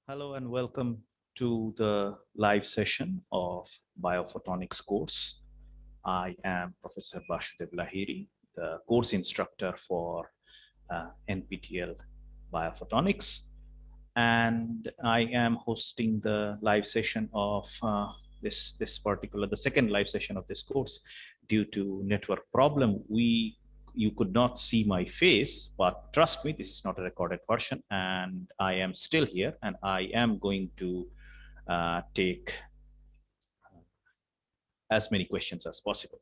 Hello and welcome to the live session of Biophotonics course. I am Professor Basudev Lahiri, the course instructor for NPTEL Biophotonics, and I am hosting the live session of the second live session of this course. Due to network problem, you could not see my face, but trust me, this is not a recorded version, and I am still here, and I am going to take as many questions as possible.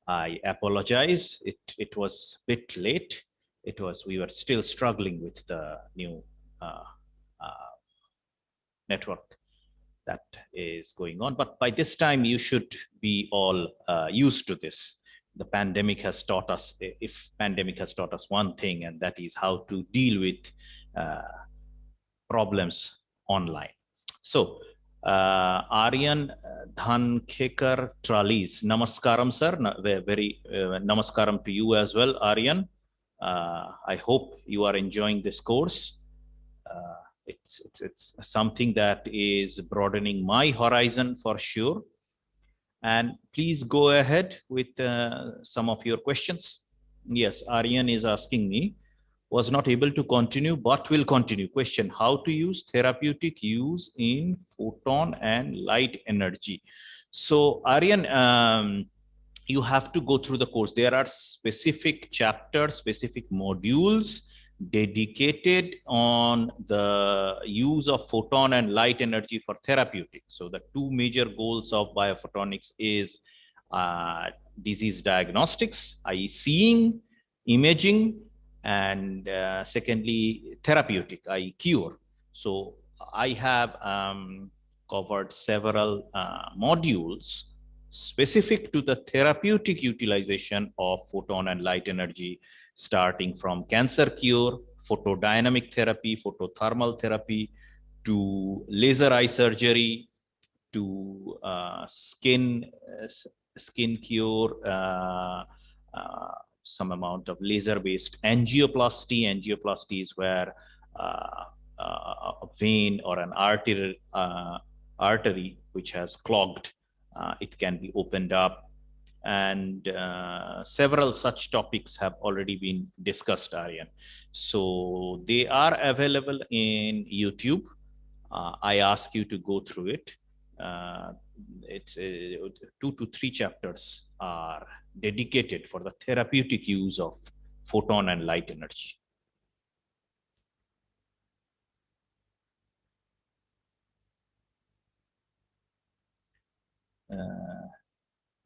I apologize. It was a bit late. We were still struggling with the new network that is going on. But by this time, you should be all used to this. The pandemic has taught us, if pandemic has taught us one thing, and that is how to deal with problems online. So, Aryan Dhankekar Trallis, Namaskaram, sir. Very Namaskaram to you as well, Aryan. I hope you are enjoying this course. It's something that is broadening my horizon for sure. And please go ahead with some of your questions. Yes, Aryan is asking me, was not able to continue, but will continue. Question, how to use therapeutic use in photon and light energy. So Aryan, you have to go through the course. There are specific chapters, specific modules dedicated on the use of photon and light energy for therapeutics. So the two major goals of biophotonics is disease diagnostics, i.e. seeing, imaging, and secondly, therapeutic, i.e. cure. So I have covered several modules specific to the therapeutic utilization of photon and light energy, starting from cancer cure, photodynamic therapy, photothermal therapy, to laser eye surgery, to skin cure, some amount of laser-based angioplasty. Angioplasty is where a vein or an artery which has clogged, it can be opened up. And several such topics have already been discussed, Aryan. So they are available in YouTube. I ask you to go through it. It's 2 to 3 chapters are dedicated for the therapeutic use of photon and light energy.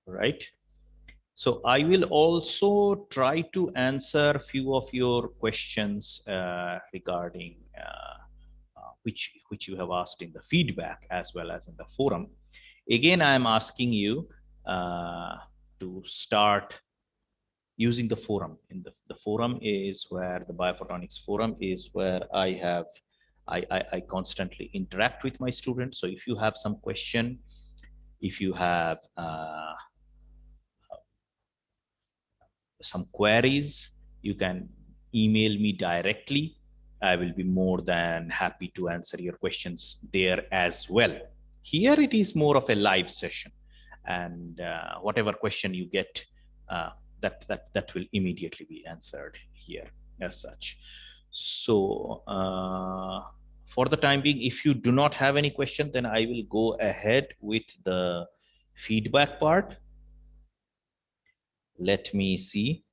Right. So I will also try to answer few of your questions regarding which you have asked in the feedback as well as in the forum. Again, I am asking you to start using the forum. In the forum is where the Biophotonics forum is where I constantly interact with my students. So if you have some question, if you have some queries, you can email me directly. I will be more than happy to answer your questions there as well. Here it is more of a live session, and whatever question you get, that will immediately be answered here as such. So for the time being, if you do not have any question, then I will go ahead with the feedback part. Let me see.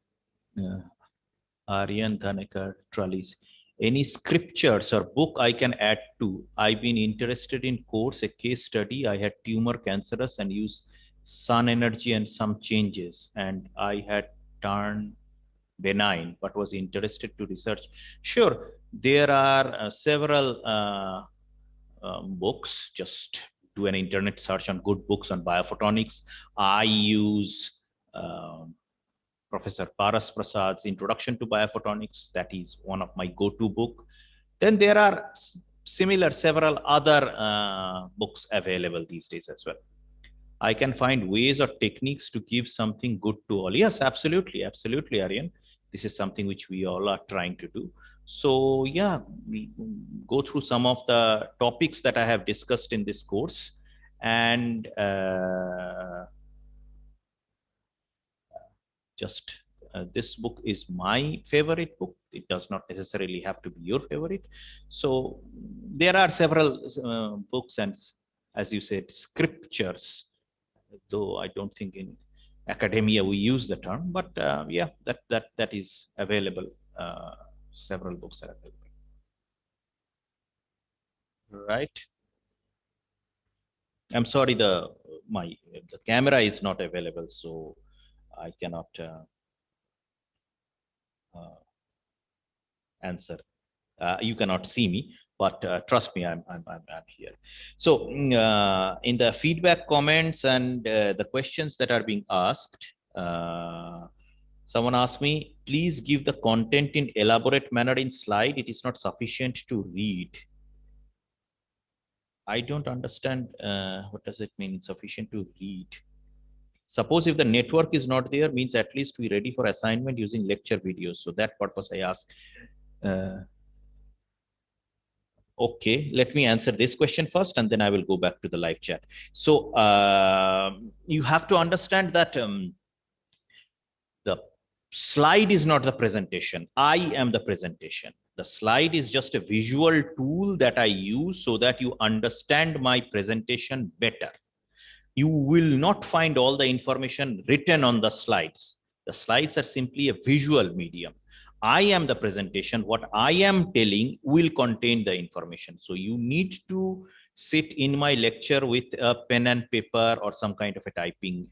Aryan Dhanekar Trallis. Any scriptures or book I can add to? I've been interested in course, a case study. I had tumor cancerous and used sun energy and some changes, and I had turned benign, but was interested to research. Sure, there are several books. Just do an internet search on good books on biophotonics. I use Professor Paras Prasad's Introduction to Biophotonics. That is one of my go-to book. Then there are several other books available these days as well. I can find ways or techniques to give something good to all. Yes, absolutely, Aryan. This is something which we all are trying to do. So yeah, we go through some of the topics that I have discussed in this course, and just this book is my favorite book. It does not necessarily have to be your favorite. So there are several books and, as you said, scriptures, though I don't think in academia we use the term, but yeah, that is available. Several books are available, right? I'm sorry, the camera is not available, so I cannot uh, answer. You cannot see me, but trust me, I'm here. So in the feedback comments and the questions that are being asked, someone asked me, please give the content in elaborate manner in slide. It is not sufficient to read. I don't understand. What does it mean? Sufficient to read. Suppose if the network is not there, means at least we ready for assignment using lecture videos. So that purpose I ask. Uh, okay, let me answer this question first, and then I will go back to the live chat. So you have to understand that the slide is not the presentation. I am the presentation. The slide is just a visual tool that I use so that you understand my presentation better. You will not find all the information written on the slides. The slides are simply a visual medium. I am the presentation. What I am telling will contain the information. So you need to sit in my lecture with a pen and paper or some kind of a typing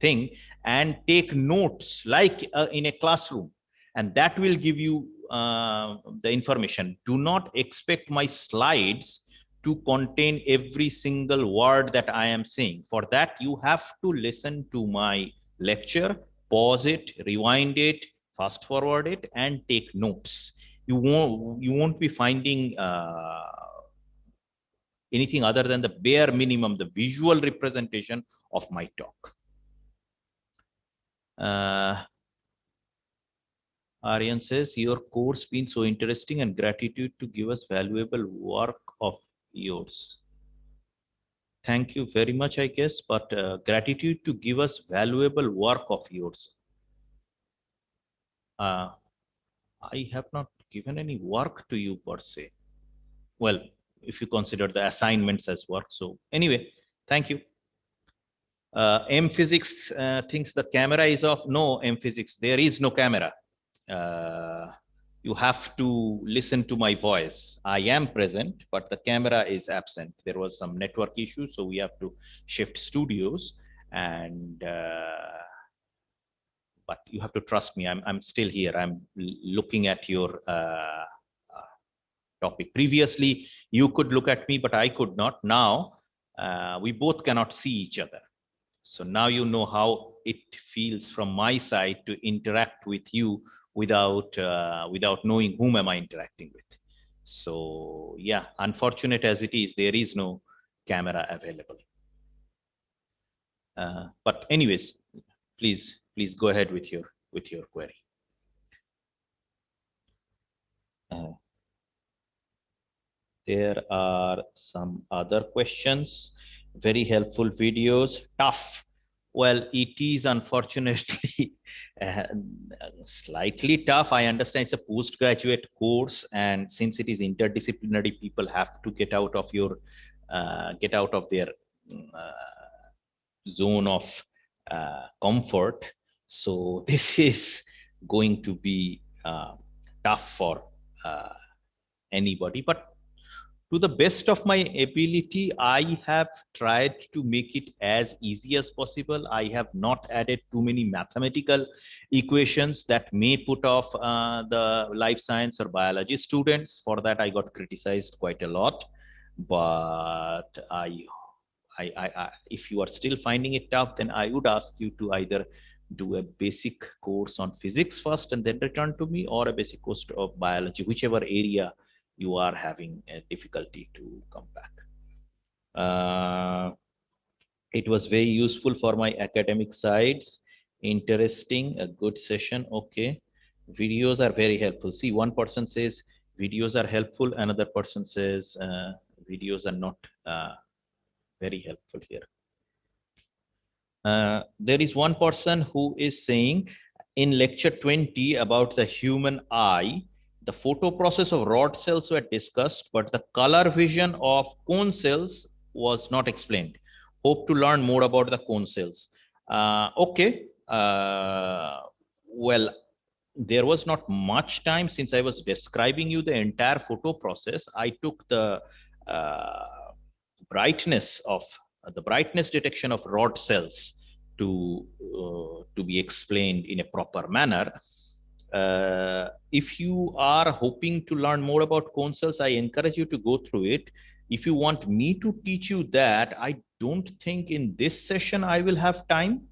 thing and take notes like in a classroom. And that will give you the information. Do not expect my slides to contain every single word that I am saying. For that, you have to listen to my lecture, pause it, rewind it, fast forward it, and take notes. You won't be finding anything other than the bare minimum, the visual representation of my talk. Aryan says, your course been so interesting and gratitude to give us valuable work of yours. Thank you very much, I guess, but gratitude to give us valuable work of yours. I have not given any work to you per se. Well, if you consider the assignments as work. So anyway, thank you. M Physics thinks the camera is off. No, M Physics, there is no camera. You have to listen to my voice. I am present, but the camera is absent. There was some network issue, so we have to shift studios. And but you have to trust me. I'm still here. I'm looking at your topic. Previously, you could look at me, but I could not. Now, we both cannot see each other. So now you know how it feels from my side to interact with you without knowing whom am I interacting with. So yeah, unfortunate as it is, there is no camera available. But anyways, please go ahead with your query. There are some other questions. Very helpful videos. Tough. Well, it is unfortunately slightly tough. I understand it's a postgraduate course, and since it is interdisciplinary, people have to get out of their zone of comfort. So this is going to be tough for anybody, but to the best of my ability, I have tried to make it as easy as possible. I have not added too many mathematical equations that may put off the life science or biology students. For that, I got criticized quite a lot. But if you are still finding it tough, then I would ask you to either do a basic course on physics first and then return to me, or a basic course of biology, whichever area you are having a difficulty to come back. It was very useful for my academic sides. Interesting, a good session. Okay. Videos are very helpful. See, one person says videos are helpful. Another person says videos are not very helpful here. There is one person who is saying in lecture 20 about the human eye, the photo process of rod cells were discussed, but the color vision of cone cells was not explained. Hope to learn more about the cone cells. Okay. Well, there was not much time since I was describing you the entire photo process. I took the uh, brightness of the brightness detection of rod cells to be explained in a proper manner. If you are hoping to learn more about cone cells, I encourage you to go through it. If you want me to teach you that, I don't think in this session I will have time.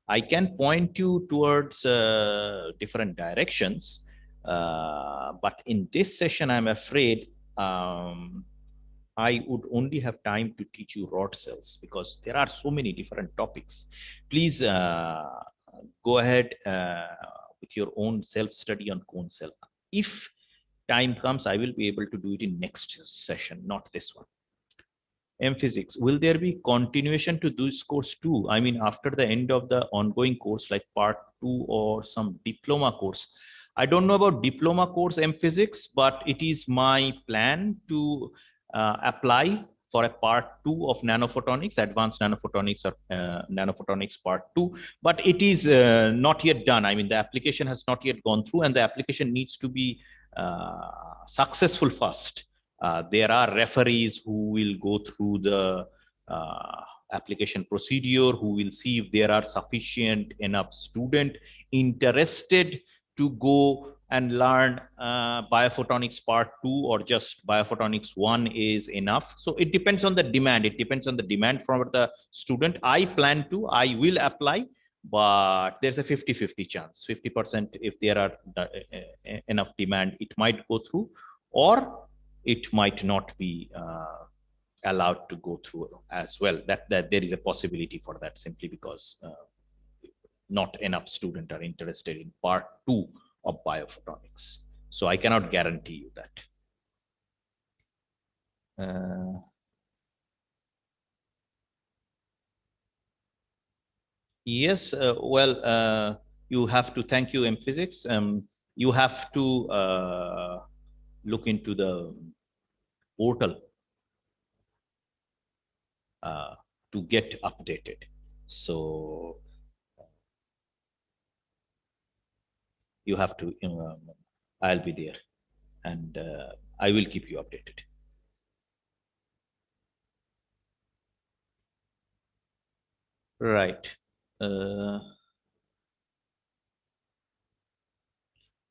I can point you towards different directions, but in this session, I'm afraid I would only have time to teach you rod cells because there are so many different topics. Please go ahead with your own self-study on cone cell. If time comes, I will be able to do it in next session, not this one. Physics, will there be continuation to this course too? I mean, after the end of the ongoing course, like part 2 or some diploma course? I don't know about diploma course Physics, but it is my plan to apply for a part 2 of nanophotonics, advanced nanophotonics or nanophotonics part 2, but it is not yet done. I mean, the application has not yet gone through and the application needs to be successful first. There are referees who will go through the application procedure, who will see if there are sufficient enough students interested to go and learn biophotonics part 2 or just biophotonics 1 is enough. So it depends on the demand. It depends on the demand from the student. I will apply, but there's a 50-50 chance. 50% if there are enough demand, it might go through, or it might not be allowed to go through as well. That there is a possibility for that, simply because not enough students are interested in part 2 of biophotonics. So I cannot guarantee you that. Yes, you have to, thank you, Physics. You have to look into the portal to get updated. So you have to, I'll be there and I will keep you updated. Right.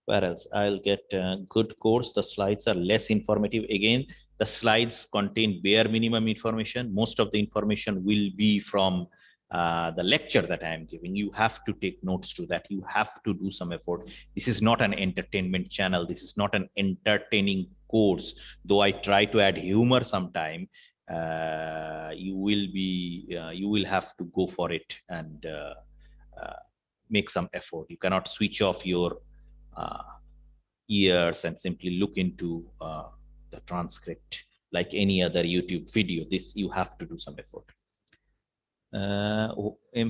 Where else? I'll get good course. The slides are less informative. Again, the slides contain bare minimum information. Most of the information will be from the lecture that I am giving. You have to take notes to that. You have to do some effort. This is not an entertainment channel. This is not an entertaining course. Though I try to add humor sometime, you will have to go for it and make some effort. You cannot switch off your ears and simply look into the transcript like any other YouTube video. This you have to do some effort.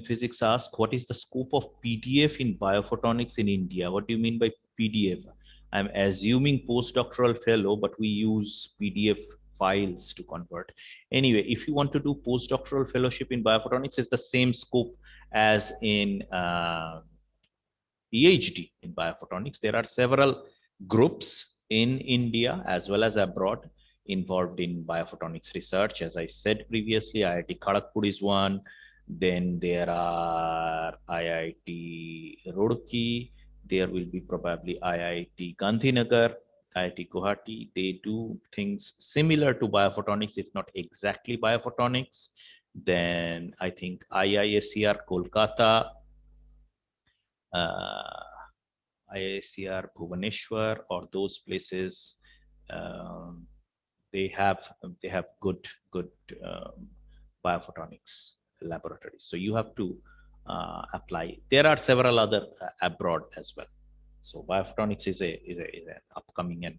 Physics asks, what is the scope of PDF in biophotonics in India? What do you mean by PDF? I'm assuming postdoctoral fellow, but we use PDF files to convert. Anyway, if you want to do postdoctoral fellowship in biophotonics, it's the same scope as in PhD in biophotonics. There are several groups in India as well as abroad involved in biophotonics research. As I said previously, IIT Kharagpur is one. Then there are IIT Roorkee. There will be probably IIT Gandhinagar, IIT Guwahati. They do things similar to biophotonics, if not exactly biophotonics. Then I think IISER Kolkata, IISER Bhubaneswar, or those places, they have good biophotonics laboratories. So you have to apply. There are several other abroad as well. So biophotonics is an upcoming and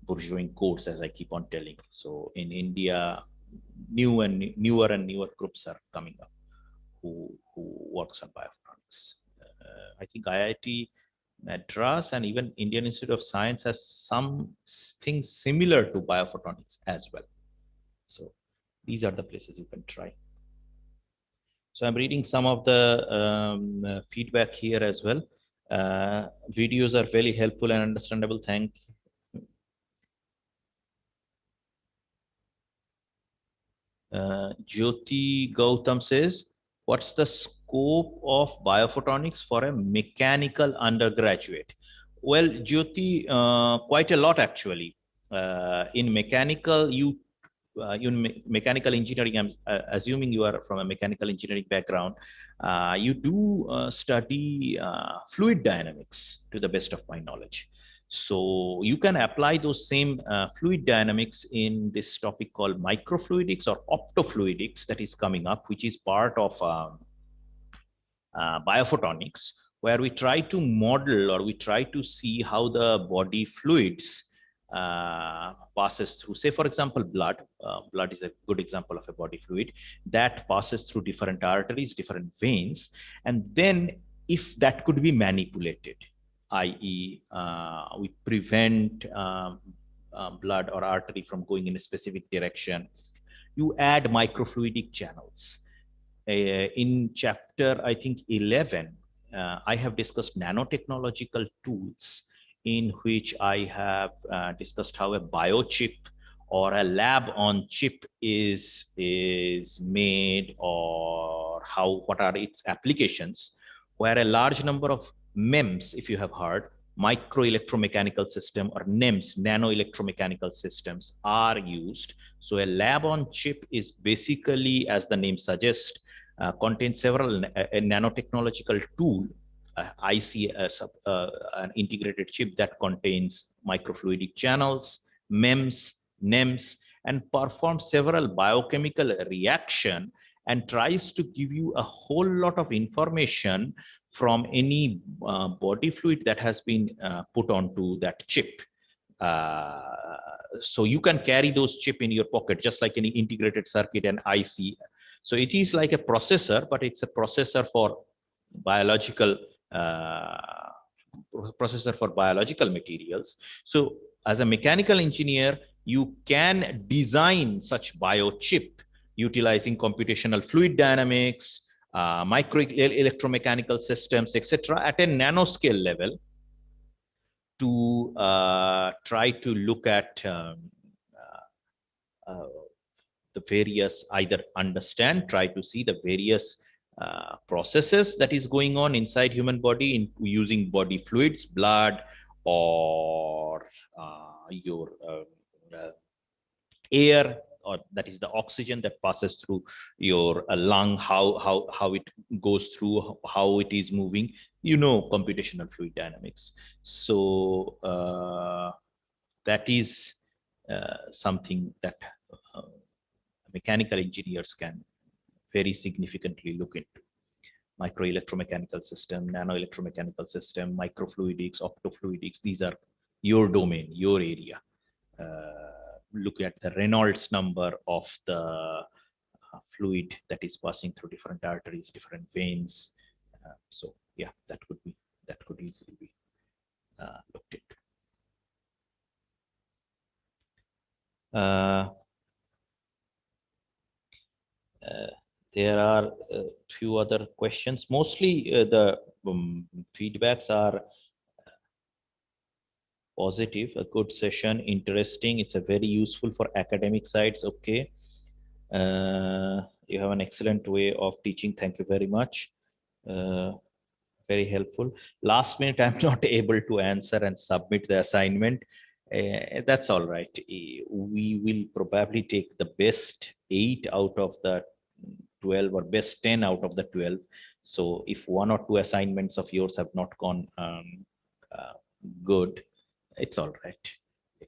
burgeoning course, as I keep on telling. So in India, newer and newer groups are coming up who works on biophotonics. I think IIT Madras and even Indian Institute of Science has some things similar to biophotonics as well. So these are the places you can try. So I'm reading some of the feedback here as well. Videos are very helpful and understandable. Thank you. Jyoti Gautam says, what's the scope of biophotonics for a mechanical undergraduate? Well, Jyoti, quite a lot actually. In mechanical, mechanical engineering, I'm assuming you are from a mechanical engineering background, you do study fluid dynamics to the best of my knowledge. So you can apply those same fluid dynamics in this topic called microfluidics or optofluidics that is coming up, which is part of biophotonics, where we try to model or we try to see how the body fluids passes through, say for example, blood. Blood is a good example of a body fluid that passes through different arteries, different veins, and then if that could be manipulated, i.e. We prevent blood or artery from going in a specific direction, you add microfluidic channels. In chapter, I think 11, I have discussed nanotechnological tools in which I have discussed how a biochip or a lab on chip is made, or what are its applications, where a large number of MEMS, if you have heard, micro electromechanical system, or NEMS, nano electromechanical systems, are used. So a lab on chip is basically, as the name suggests, contains several a nanotechnological tool, IC, an integrated chip that contains microfluidic channels, MEMS, NEMS, and performs several biochemical reaction and tries to give you a whole lot of information from any body fluid that has been put onto that chip. So you can carry those chip in your pocket, just like any integrated circuit and IC. So it is like a processor, but it's a processor for biological materials. So as a mechanical engineer, you can design such biochip utilizing computational fluid dynamics, micro electromechanical systems, etc., at a nanoscale level, to try to look at the various, either understand, try to see the various processes that is going on inside human body in using body fluids, blood, or your air, or that is the oxygen that passes through your lung, how it goes through, how it is moving, computational fluid dynamics. So that is something that mechanical engineers can very significantly look into. Micro electromechanical system, nano electromechanical system, microfluidics, optofluidics, these are your domain, your area. Look at the Reynolds number of the fluid that is passing through different arteries, different veins. So yeah, that could easily be looked into. There are a few other questions. Mostly the feedbacks are positive. A good session, interesting. It's a very useful for academic sides. Okay. You have an excellent way of teaching. Thank you very much. Very helpful. Last minute, I'm not able to answer and submit the assignment. That's all right. We will probably take the best 8 out of the 12 or best 10 out of the 12. So if 1 or 2 assignments of yours have not gone good, it's all right.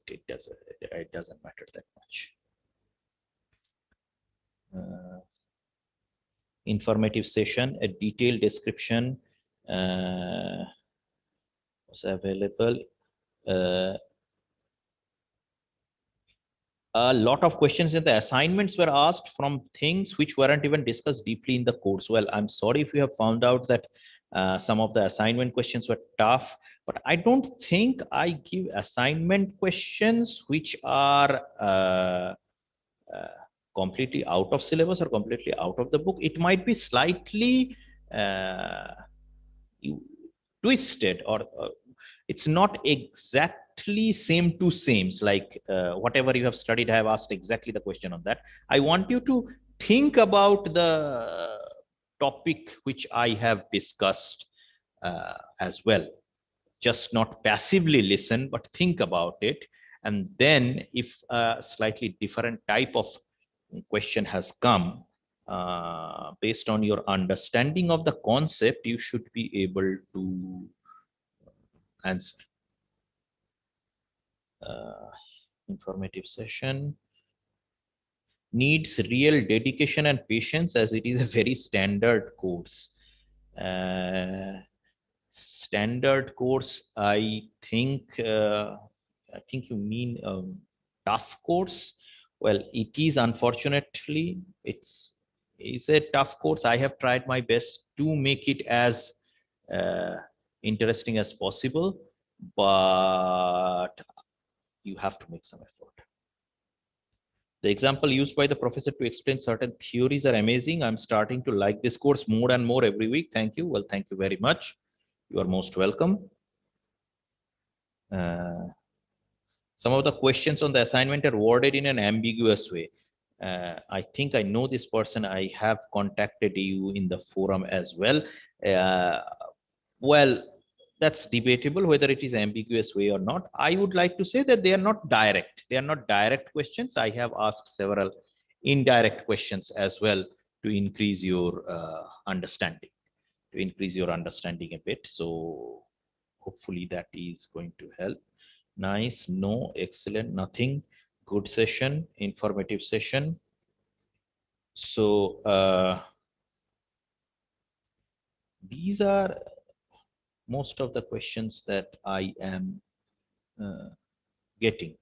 It doesn't matter that much. Informative session, a detailed description. was available. A lot of questions in the assignments were asked from things which weren't even discussed deeply in the course. Well, I'm sorry if you have found out that some of the assignment questions were tough, but I don't think I give assignment questions which are completely out of syllabus or completely out of the book. It might be slightly twisted, or it's not exactly same to same. Like whatever you have studied, I have asked exactly the question on that. I want you to think about the topic which I have discussed as well. Just not passively listen, but think about it. And then if a slightly different type of question has come, based on your understanding of the concept, you should be able to answer. Informative session needs real dedication and patience, as it is a very standard course. Standard course, I think you mean tough course. Well, it is, unfortunately, it's a tough course. I have tried my best to make it as interesting as possible, but you have to make some effort. The example used by the professor to explain certain theories are amazing. I'm starting to like this course more and more every week. Thank you. Well, thank you very much. You are most welcome. Some of the questions on the assignment are worded in an ambiguous way. I think I know this person. I have contacted you in the forum as well. Well, that's debatable whether it is ambiguous way or not. I would like to say that they are not direct. They are not direct questions. I have asked several indirect questions as well to increase your understanding, a bit. So hopefully that is going to help. Nice, no, excellent, nothing. Good session, informative session. So these are most of the questions that I am getting.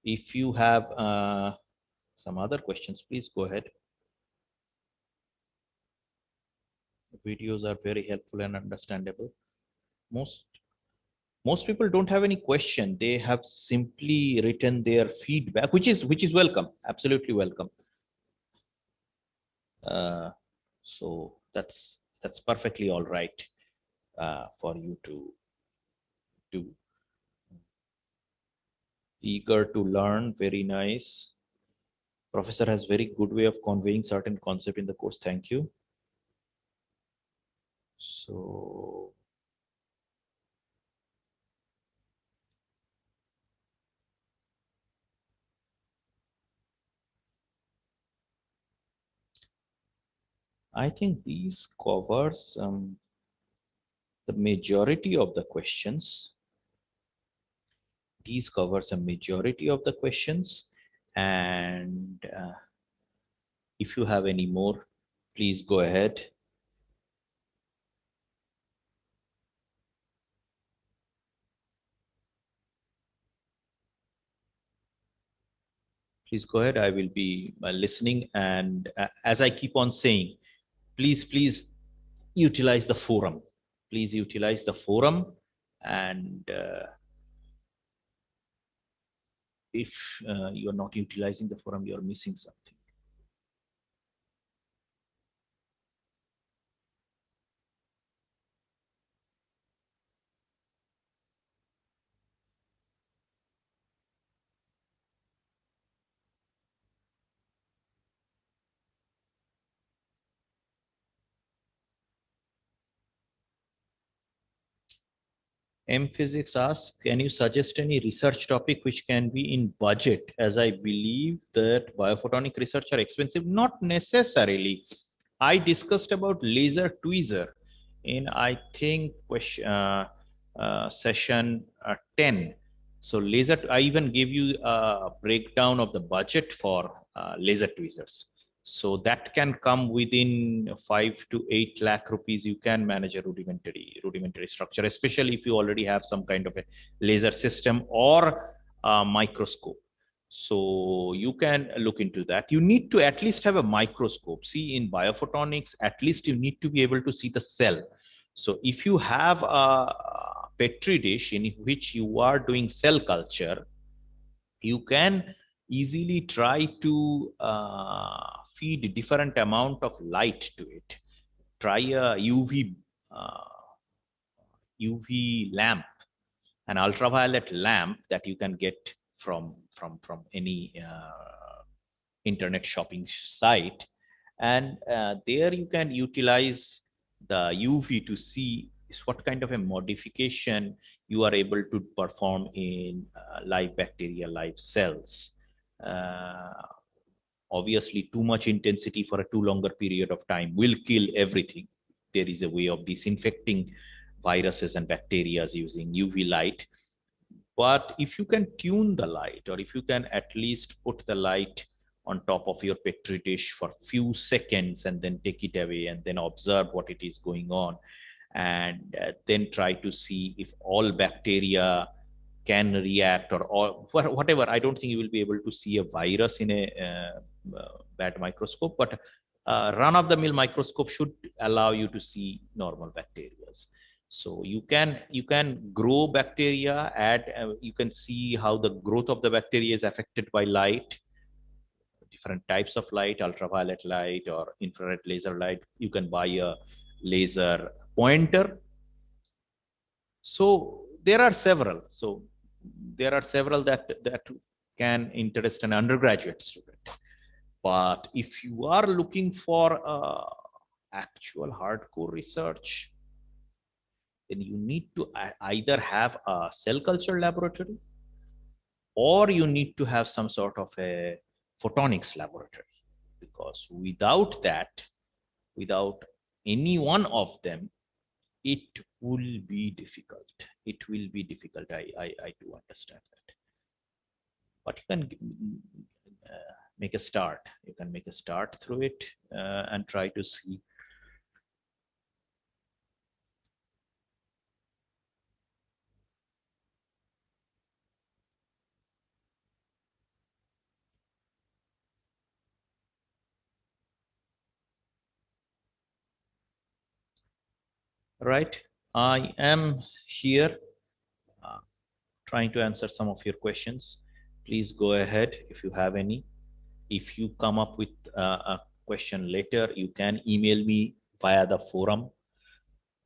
If you have some other questions, please go ahead. The videos are very helpful and understandable. Most people don't have any question. They have simply written their feedback, which is welcome, absolutely welcome. So that's perfectly all right for you to do. Eager to learn, very nice. Professor has very good way of conveying certain concept in the course. Thank you. So I think these covers the majority of the questions. These covers a majority of the questions, and if you have any more, please go ahead. Please go ahead. I will be listening, and as I keep on saying, please utilize the forum. Please utilize the forum, and if you are not utilizing the forum, you are missing something. M Physics asks, can you suggest any research topic which can be in budget? As I believe that biophotonic research are expensive. Not necessarily. I discussed about laser tweezer in, I think, session 10. So laser, I even gave you a breakdown of the budget for laser tweezers. So that can come within 5 to 8 lakh rupees. You can manage a rudimentary structure, especially if you already have some kind of a laser system or a microscope. So you can look into that. You need to at least have a microscope. See, in biophotonics, at least you need to be able to see the cell. So if you have a petri dish in which you are doing cell culture, you can easily try to feed different amount of light to it. Try a UV lamp, an ultraviolet lamp that you can get from any internet shopping site, and there you can utilize the UV to see what kind of a modification you are able to perform in live bacteria, live cells. Uh, Obviously, too much intensity for a too longer period of time will kill everything. There is a way of disinfecting viruses and bacteria using UV light. But if you can tune the light, or if you can at least put the light on top of your petri dish for few seconds and then take it away and then observe what it is going on, and then try to see if all bacteria can react, or whatever. I don't think you will be able to see a virus in a bad microscope, but run-of-the-mill microscope should allow you to see normal bacteria. So you can grow bacteria, you can see how the growth of the bacteria is affected by light, different types of light, ultraviolet light or infrared laser light. You can buy a laser pointer. So there are several. So there are several that can interest an undergraduate student. But if you are looking for actual hardcore research, then you need to either have a cell culture laboratory, or you need to have some sort of a photonics laboratory. Because without that, without any one of them, it will be difficult. It will be difficult. I do understand that. But you can make a start. You can make a start through it and try to see. Right. I am here trying to answer some of your questions. Please go ahead if you have any. If you come up with a question later, you can email me via the forum.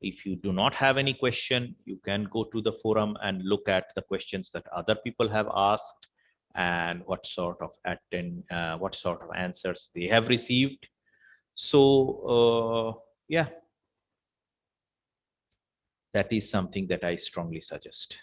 If you do not have any question, you can go to the forum and look at the questions that other people have asked and what sort of answers they have received. So yeah, that is something that I strongly suggest.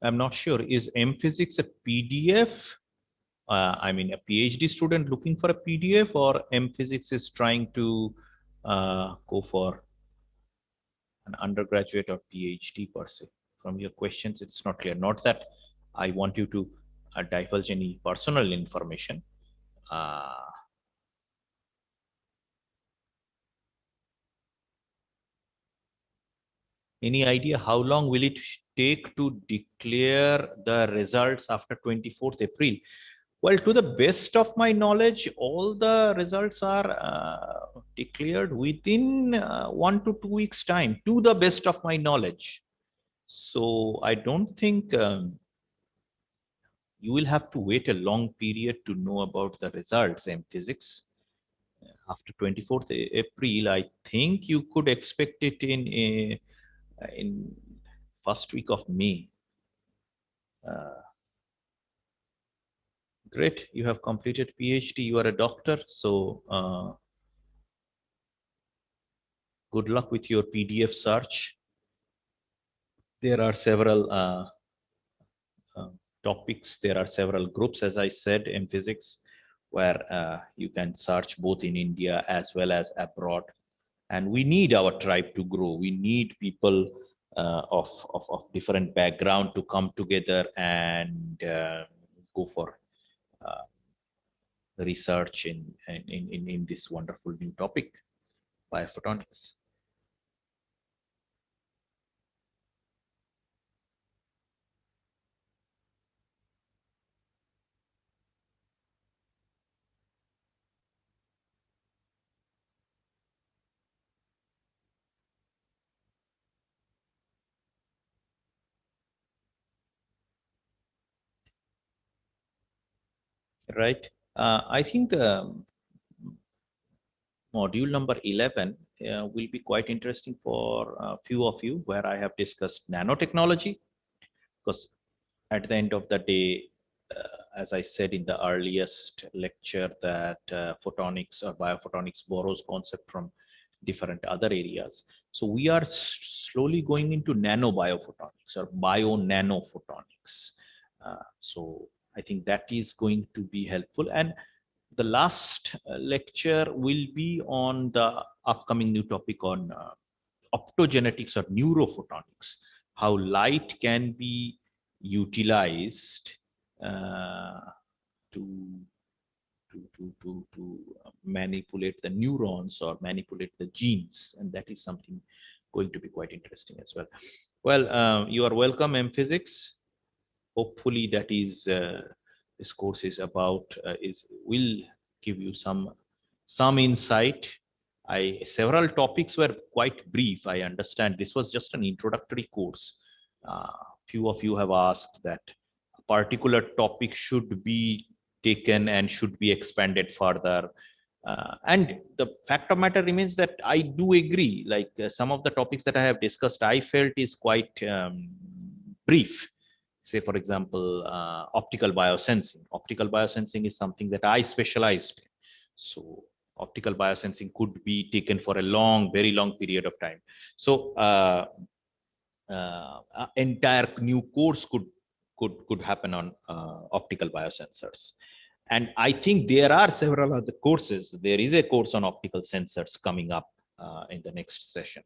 I'm not sure. Is M-Physics a PDF? I mean, a PhD student looking for a PDF, or M-Physics is trying to go for an undergraduate or PhD per se? From your questions, it's not clear. Not that I want you to divulge any personal information. Any idea how long will it take to declare the results after 24th April? Well, to the best of my knowledge, all the results are declared within 1 to 2 weeks' time, to the best of my knowledge. So I don't think you will have to wait a long period to know about the results in physics. after 24th April, I think you could expect it in first week of May. Great, you have completed PhD, you are a doctor, so good luck with your PDF search. There are several topics, there are several groups, as I said, in physics, where you can search both in India as well as abroad. And we need our tribe to grow. We need people of different background to come together and go for research in this wonderful new topic, biophotonics. Right. I think the module number 11 will be quite interesting for a few of you, where I have discussed nanotechnology, because at the end of the day, as I said in the earliest lecture, that photonics or biophotonics borrows concept from different other areas. So we are slowly going into nanobiophotonica or bio-nanophotonics. So I think that is going to be helpful. And the last lecture will be on the upcoming new topic on optogenetics or neurophotonics, how light can be utilized to manipulate the neurons or manipulate the genes, and that is something going to be quite interesting as well. Well, you are welcome, M-Physics. Hopefully that is this course is about will give you some insight. Several topics were quite brief. I understand this was just an introductory course. Few of you have asked that a particular topic should be taken and should be expanded further. And the fact of matter remains that I do agree, like some of the topics that I have discussed, I felt is quite brief. Say, for example, optical biosensing. Optical biosensing is something that I specialized in. So optical biosensing could be taken for a very long period of time. So entire new course could happen on optical biosensors. And I think there are several other courses. There is a course on optical sensors coming up in the next session.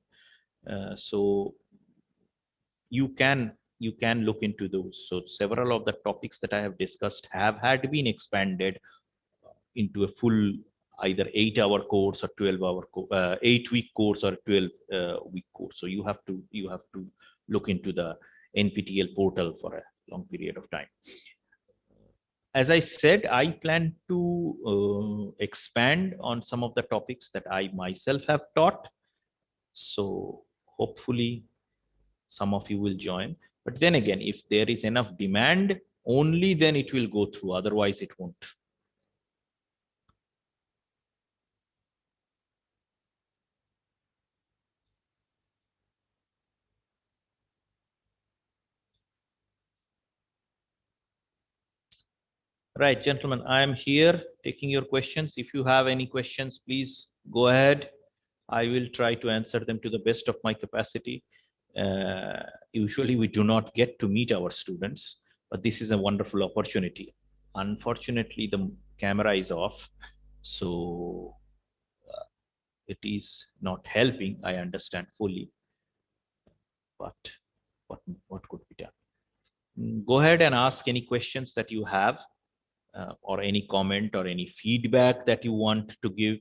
So you can look into those. So several of the topics that I have discussed have had been expanded into a full either 8-hour course or 12-hour 8-week course or 12-week course. So you have to look into the NPTEL portal for a long period of time. As I said, I plan to expand on some of the topics that I myself have taught. So hopefully some of you will join. But then again, if there is enough demand, only then it will go through. Otherwise, it won't. Right, gentlemen, I am here taking your questions. If you have any questions, please go ahead. I will try to answer them to the best of my capacity. Usually we do not get to meet our students, but this is a wonderful opportunity. Unfortunately, the camera is off, so it is not helping. I understand fully, but what could be done? Go ahead and ask any questions that you have. Or any comment or any feedback that you want to give.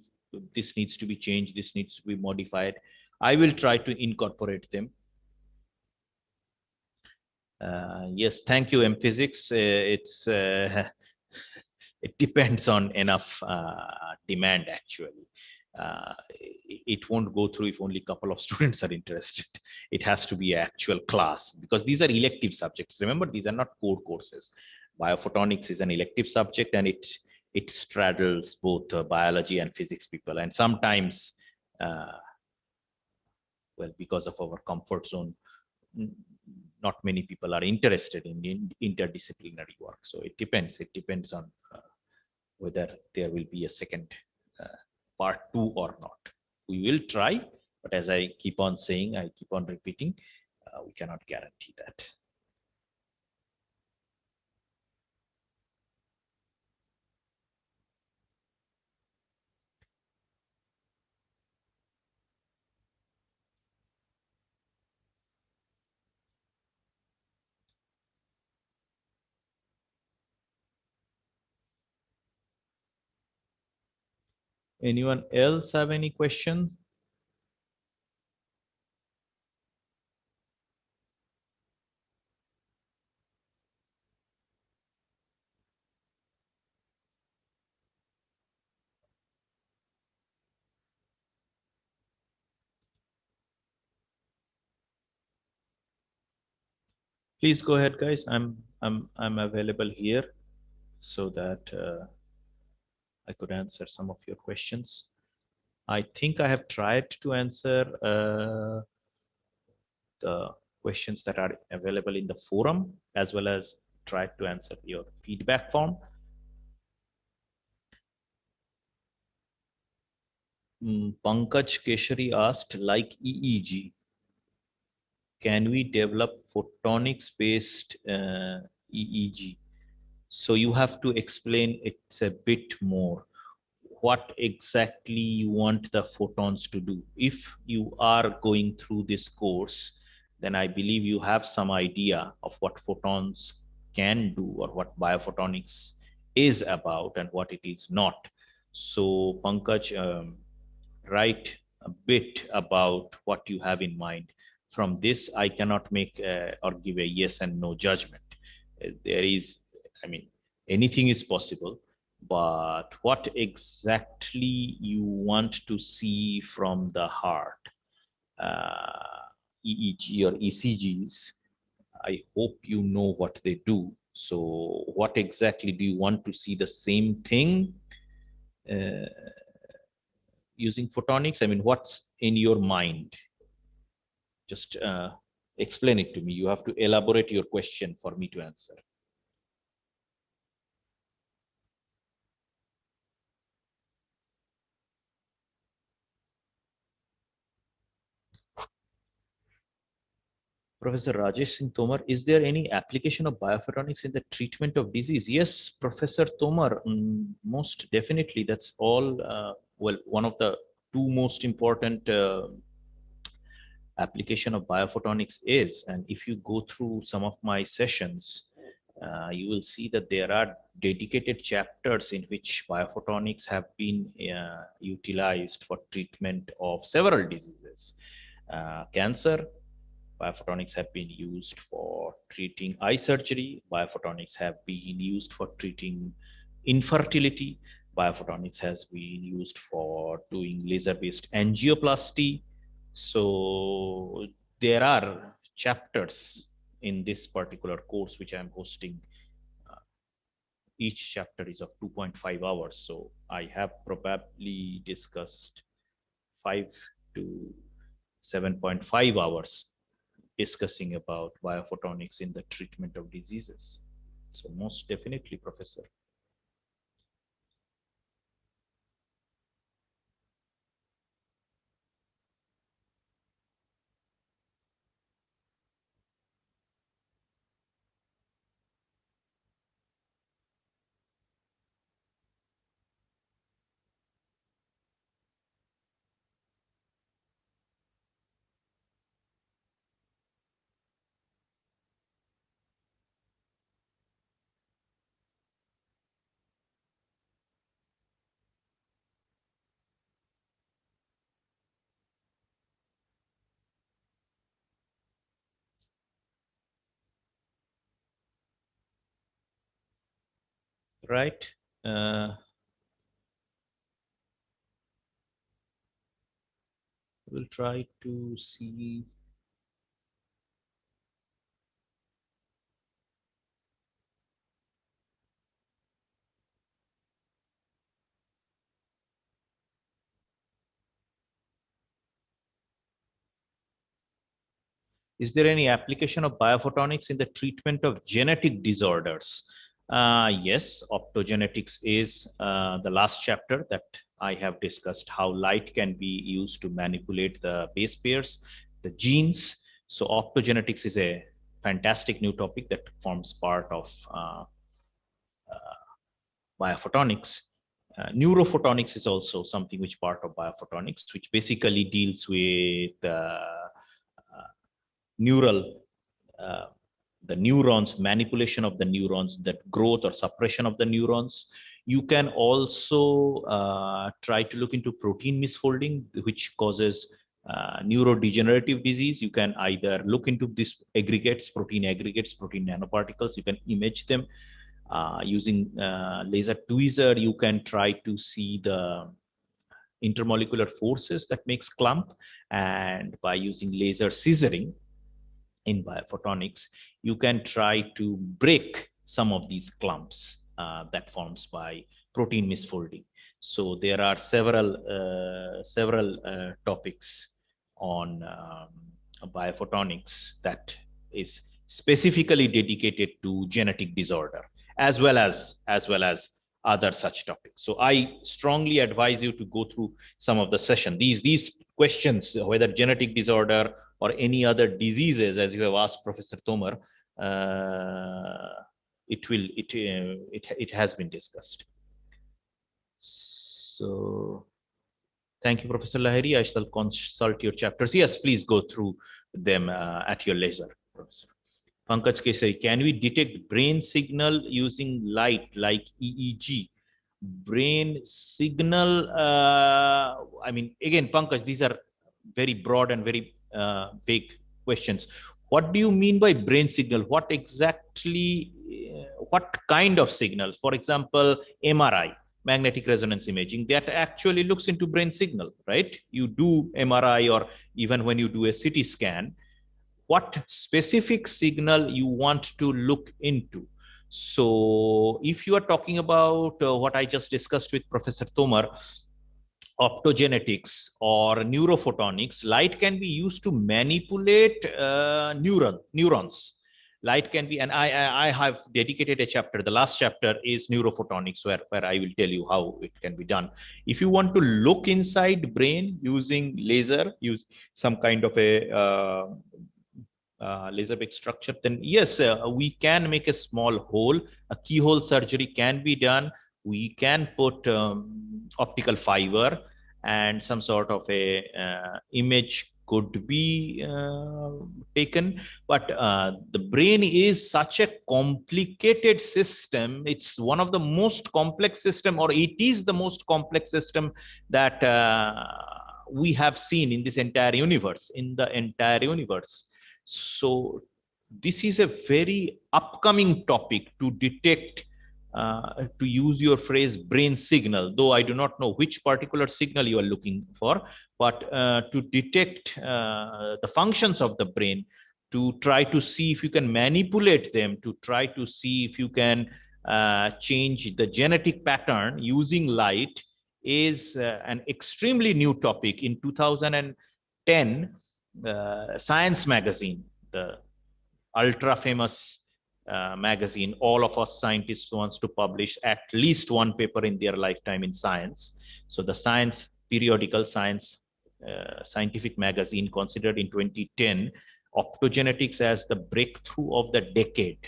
This needs to be changed, this needs to be modified. I will try to incorporate them. Yes, thank you, M-Physics. It's it depends on enough demand, actually. It won't go through if only a couple of students are interested. It has to be an actual class, because these are elective subjects. Remember, these are not core courses. Biophotonics is an elective subject, and it straddles both biology and physics people. And sometimes, well, because of our comfort zone, not many people are interested in interdisciplinary work. So it depends. It depends on whether there will be a second part 2 or not. We will try, but as I keep on saying, I keep on repeating, we cannot guarantee that. Anyone else have any questions? Please go ahead, guys. I'm available here so that I could answer some of your questions. I think I have tried to answer the questions that are available in the forum, as well as tried to answer your feedback form. Pankaj Keshari asked, like EEG, can we develop photonics-based EEG? So you have to explain it a bit more. What exactly you want the photons to do? If you are going through this course, then I believe you have some idea of what photons can do or what biophotonics is about and what it is not. So Pankaj, write a bit about what you have in mind. From this, I cannot make or give a yes and no judgment. There is, I mean, anything is possible, but what exactly you want to see from the heart, EEG or ECGs, I hope you know what they do. So what exactly do you want to see? The same thing uh, using photonics? I mean, what's in your mind? Just explain it to me. You have to elaborate your question for me to answer. Professor Rajesh Singh Tomar, is there any application of biophotonics in the treatment of disease? Yes, Professor Tomar, most definitely. That's all, well, one of the two most important application of biophotonics is. And if you go through some of my sessions, you will see that there are dedicated chapters in which biophotonics have been utilized for treatment of several diseases. Cancer, biophotonics have been used for treating eye surgery. Biophotonics have been used for treating infertility. Biophotonics has been used for doing laser-based angioplasty. So there are chapters in this particular course which I'm hosting. Each chapter is of 2.5 hours. So I have probably discussed 5 to 7.5 hours discussing about biophotonics in the treatment of diseases. So most definitely, Professor. Right. We'll try to see. Is there any application of biophotonics in the treatment of genetic disorders? Yes, optogenetics is the last chapter that I have discussed, how light can be used to manipulate the base pairs, the genes. So optogenetics is a fantastic new topic that forms part of biophotonics. Neurophotonics is also something which part of biophotonics, which basically deals with neural, uh, the neurons, manipulation of the neurons, that growth or suppression of the neurons. You can also try to look into protein misfolding, which causes neurodegenerative disease. You can either look into these aggregates, protein nanoparticles. You can image them using laser tweezer. You can try to see the intermolecular forces that makes clump, and by using laser scissoring in biophotonics, you can try to break some of these clumps that forms by protein misfolding. So there are several topics on biophotonics that is specifically dedicated to genetic disorder, as well as other such topics. So I strongly advise you to go through some of the session. These questions, whether genetic disorder or any other diseases, as you have asked Professor Tomar, it has been discussed. So thank you, Professor Lahiri. I shall consult your chapters. Yes, please go through them at your leisure, Professor. Pankaj Kesari, can we detect brain signal using light like EEG? Brain signal, I mean, again, Pankaj, these are very broad and very big questions. What do you mean by brain signal? What exactly, what kind of signals? For example, MRI, magnetic resonance imaging, that actually looks into brain signal, right? You do MRI, or even when you do a CT scan, what specific signal you want to look into. So if you are talking about what I just discussed with Professor Tomar, optogenetics or neurophotonics, light can be used to manipulate neurons. Light can be, and I have dedicated a chapter. The last chapter is neurophotonics, where I will tell you how it can be done. If you want to look inside brain using laser, use some kind of a laser-based structure, then yes, we can make a small hole. A keyhole surgery can be done. We can put optical fiber, and some sort of a image could be taken. But the brain is such a complicated system. It's one of the most complex system, or it is the most complex system that we have seen in this entire universe, So this is a very upcoming topic to detect, to use your phrase, brain signal, though I do not know which particular signal you are looking for, but to detect the functions of the brain, to try to see if you can manipulate them, to try to see if you can change the genetic pattern using light, is an extremely new topic. In 2010, Science magazine, the ultra famous magazine, all of us scientists wants to publish at least one paper in their lifetime in science. So the science periodical, scientific magazine, considered in 2010 optogenetics as the breakthrough of the decade.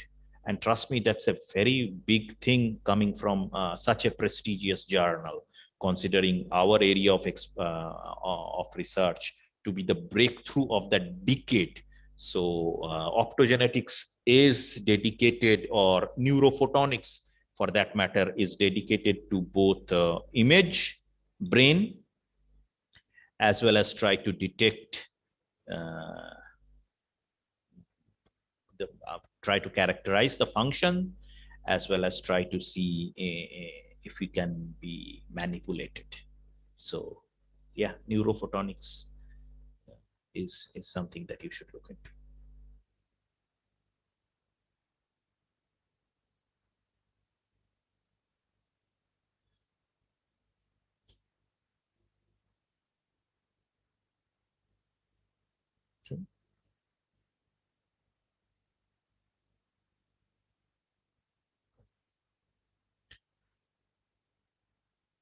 And trust me, that's a very big thing coming from such a prestigious journal, considering our area of research to be the breakthrough of the decade. So optogenetics is dedicated, or neurophotonics for that matter, is dedicated to both image, brain, as well as try to detect, try to characterize the function, as well as try to see if we can be manipulated. So yeah, neurophotonics is something that you should look into.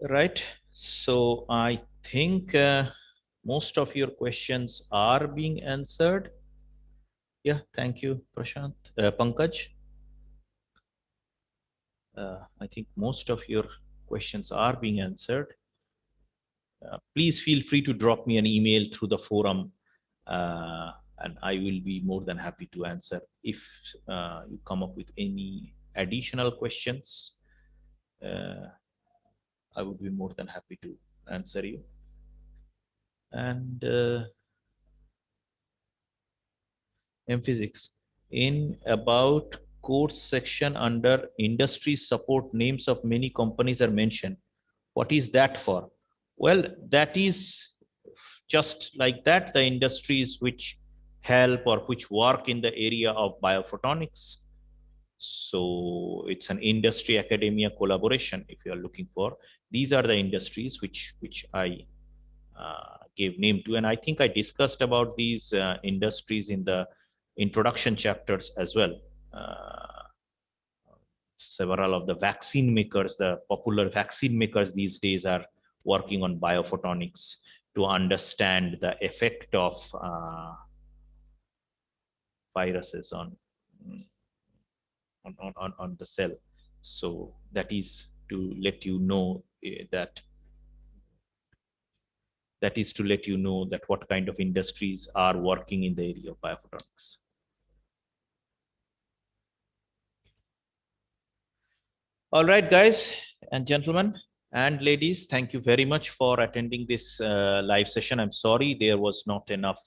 Right. So I think most of your questions are being answered. Yeah, thank you, Prashant. Pankaj, I think most of your questions are being answered. Please feel free to drop me an email through the forum, and I will be more than happy to answer. If you come up with any additional questions, uh, I would be more than happy to answer you. And physics in about course section under industry support, names of many companies are mentioned. What is that for? Well, that is just like that, the industries which help or which work in the area of biophotonics. So it's an industry academia collaboration. If you are looking for, these are the industries which I gave name to, and I think I discussed about these industries in the introduction chapters as well. uh, Several of the vaccine makers, the popular vaccine makers these days, are working on biophotonics to understand the effect of viruses on the cell. So that is to let you know that what kind of industries are working in the area of biophotonics. All right, guys and gentlemen and ladies, thank you very much for attending this live session. I'm sorry there was not enough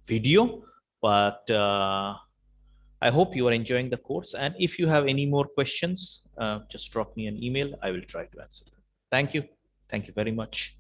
video, but I hope you are enjoying the course. And if you have any more questions, just drop me an email. I will try to answer them. Thank you. Thank you very much.